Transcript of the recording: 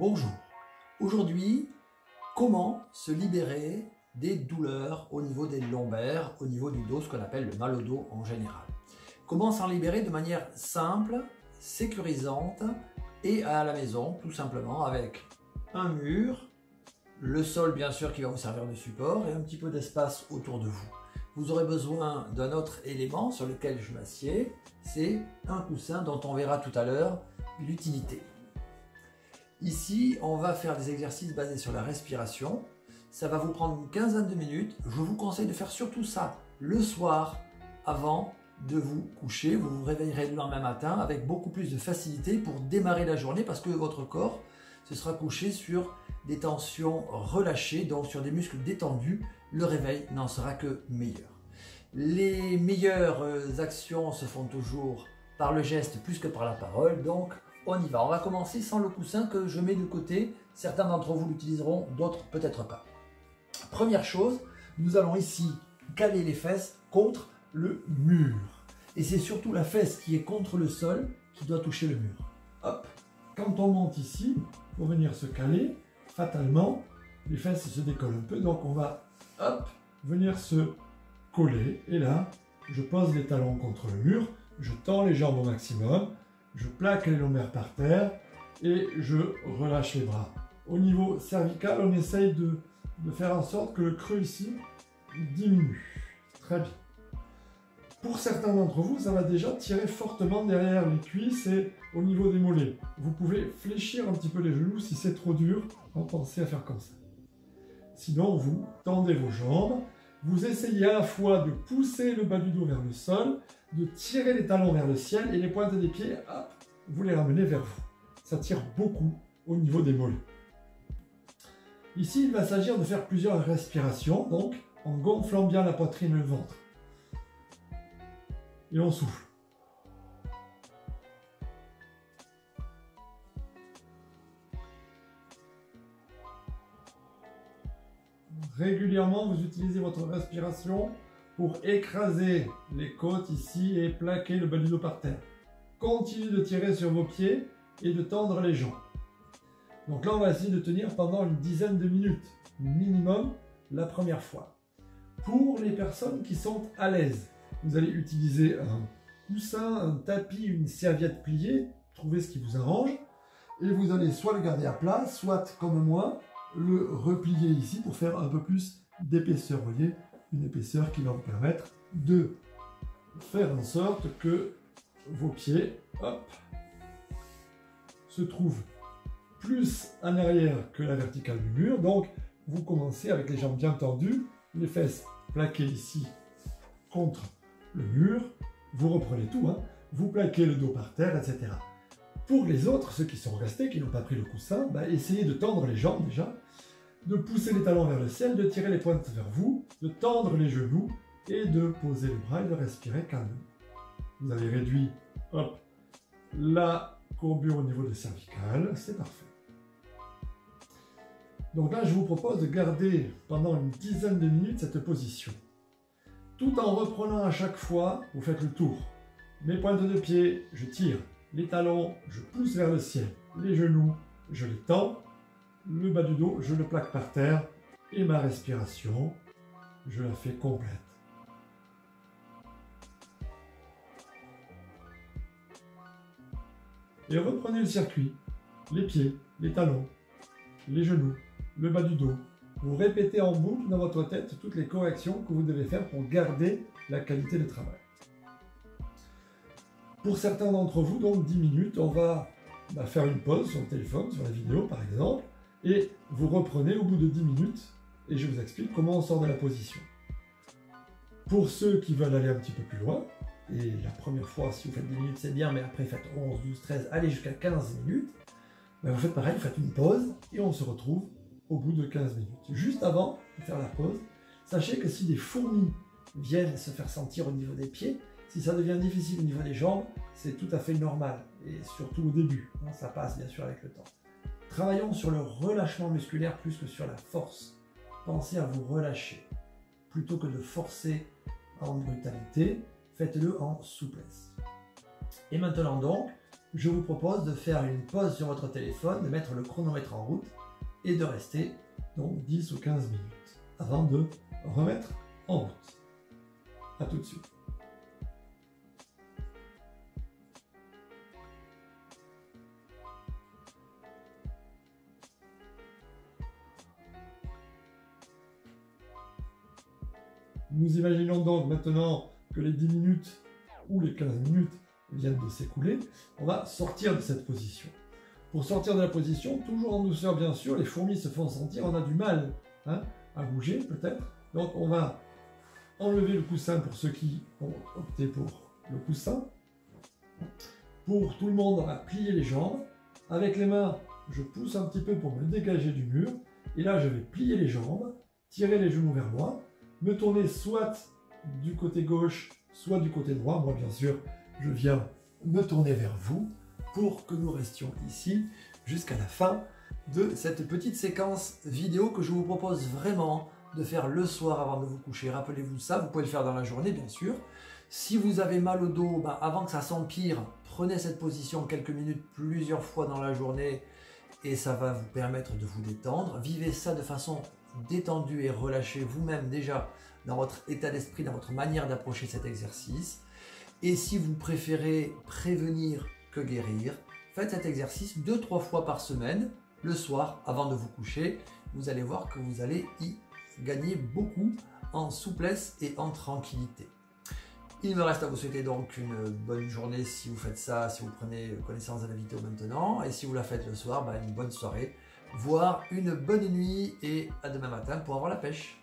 Bonjour. Aujourd'hui, comment se libérer des douleurs au niveau des lombaires, au niveau du dos, ce qu'on appelle le mal au dos en général. Comment s'en libérer de manière simple, sécurisante et à la maison, tout simplement avec un mur, le sol bien sûr qui va vous servir de support et un petit peu d'espace autour de vous. Vous aurez besoin d'un autre élément sur lequel je m'assieds, c'est un coussin dont on verra tout à l'heure l'utilité. Ici, on va faire des exercices basés sur la respiration. Ça va vous prendre une quinzaine de minutes. Je vous conseille de faire surtout ça le soir avant de vous coucher. Vous vous réveillerez le lendemain matin avec beaucoup plus de facilité pour démarrer la journée parce que votre corps se sera couché sur des tensions relâchées, donc sur des muscles détendus. Le réveil n'en sera que meilleur. Les meilleures actions se font toujours par le geste plus que par la parole, donc on y va. On va commencer sans le coussin que je mets de côté. Certains d'entre vous l'utiliseront, d'autres peut-être pas. Première chose, nous allons ici caler les fesses contre le mur. Et c'est surtout la fesse qui est contre le sol qui doit toucher le mur. Hop. Quand on monte ici, pour venir se caler, fatalement, les fesses se décollent un peu. Donc on va, hop, venir se coller. Et là, je pose les talons contre le mur, je tends les jambes au maximum, je plaque les lombaires par terre et je relâche les bras. Au niveau cervical, on essaye de faire en sorte que le creux ici diminue. Très bien. Pour certains d'entre vous, ça va déjà tirer fortement derrière les cuisses et au niveau des mollets. Vous pouvez fléchir un petit peu les genoux si c'est trop dur. Pensez à faire comme ça. Sinon, vous tendez vos jambes. Vous essayez à la fois de pousser le bas du dos vers le sol, de tirer les talons vers le ciel et les pointes des pieds, hop, vous les ramenez vers vous. Ça tire beaucoup au niveau des mollets. Ici, il va s'agir de faire plusieurs respirations, donc en gonflant bien la poitrine et le ventre. Et on souffle. Régulièrement, vous utilisez votre respiration pour écraser les côtes ici et plaquer le bas du dos par terre. Continuez de tirer sur vos pieds et de tendre les jambes. Donc là, on va essayer de tenir pendant une dizaine de minutes, minimum, la première fois. Pour les personnes qui sont à l'aise, vous allez utiliser un coussin, un tapis, une serviette pliée, trouvez ce qui vous arrange, et vous allez soit le garder à plat, soit, comme moi, le replier ici pour faire un peu plus d'épaisseur. Vous voyez, une épaisseur qui va vous permettre de faire en sorte que vos pieds, hop, se trouvent plus en arrière que la verticale du mur. Donc, vous commencez avec les jambes bien tendues, les fesses plaquées ici contre le mur. Vous reprenez tout, hein. Vous plaquez le dos par terre, etc. Pour les autres, ceux qui sont restés, qui n'ont pas pris le coussin, essayez de tendre les jambes déjà, de pousser les talons vers le ciel, de tirer les pointes vers vous, de tendre les genoux et de poser les bras et de respirer calmement. Vous avez réduit, hop, la courbure au niveau des cervicales, c'est parfait. Donc là, je vous propose de garder pendant une dizaine de minutes cette position. Tout en reprenant à chaque fois, vous faites le tour. Mes pointes de pied, je tire. Les talons, je pousse vers le ciel. Les genoux, je les tends. Le bas du dos, je le plaque par terre. Et ma respiration, je la fais complète. Et reprenez le circuit. Les pieds, les talons, les genoux, le bas du dos. Vous répétez en boucle dans votre tête toutes les corrections que vous devez faire pour garder la qualité de travail. Pour certains d'entre vous, donc 10 minutes, on va faire une pause sur le téléphone, sur la vidéo par exemple, et vous reprenez au bout de 10 minutes, et je vous explique comment on sort de la position. Pour ceux qui veulent aller un petit peu plus loin, et la première fois, si vous faites 10 minutes, c'est bien, mais après faites 11, 12, 13, allez jusqu'à 15 minutes, vous faites pareil, vous faites une pause, et on se retrouve au bout de 15 minutes. Juste avant de faire la pause, sachez que si des fourmis viennent se faire sentir au niveau des pieds, si ça devient difficile au niveau des jambes, c'est tout à fait normal, et surtout au début, ça passe bien sûr avec le temps. Travaillons sur le relâchement musculaire plus que sur la force. Pensez à vous relâcher. Plutôt que de forcer en brutalité, faites-le en souplesse. Et maintenant donc, je vous propose de faire une pause sur votre téléphone, de mettre le chronomètre en route et de rester donc 10 ou 15 minutes avant de remettre en route. A tout de suite. Nous imaginons donc maintenant que les 10 minutes ou les 15 minutes viennent de s'écouler. On va sortir de cette position. Pour sortir de la position, toujours en douceur bien sûr, les fourmis se font sentir, on a du mal à bouger peut-être. Donc on va enlever le coussin pour ceux qui ont opté pour le coussin. Pour tout le monde, on va plier les jambes. Avec les mains, je pousse un petit peu pour me dégager du mur. Et là, je vais plier les jambes, tirer les genoux vers moi, me tourner soit du côté gauche, soit du côté droit. Moi, bien sûr, je viens me tourner vers vous pour que nous restions ici jusqu'à la fin de cette petite séquence vidéo que je vous propose vraiment de faire le soir avant de vous coucher. Rappelez-vous ça, vous pouvez le faire dans la journée, bien sûr. Si vous avez mal au dos, avant que ça s'empire, prenez cette position quelques minutes, plusieurs fois dans la journée et ça va vous permettre de vous détendre. Vivez ça de façon détendue et relâchée vous-même déjà dans votre état d'esprit, dans votre manière d'approcher cet exercice. Et si vous préférez prévenir que guérir, faites cet exercice 2-3 fois par semaine, le soir avant de vous coucher. Vous allez voir que vous allez y gagner beaucoup en souplesse et en tranquillité. Il me reste à vous souhaiter donc une bonne journée si vous faites ça, si vous prenez connaissance de la vidéo maintenant. Et si vous la faites le soir, une bonne soirée, voire une bonne nuit et à demain matin pour avoir la pêche.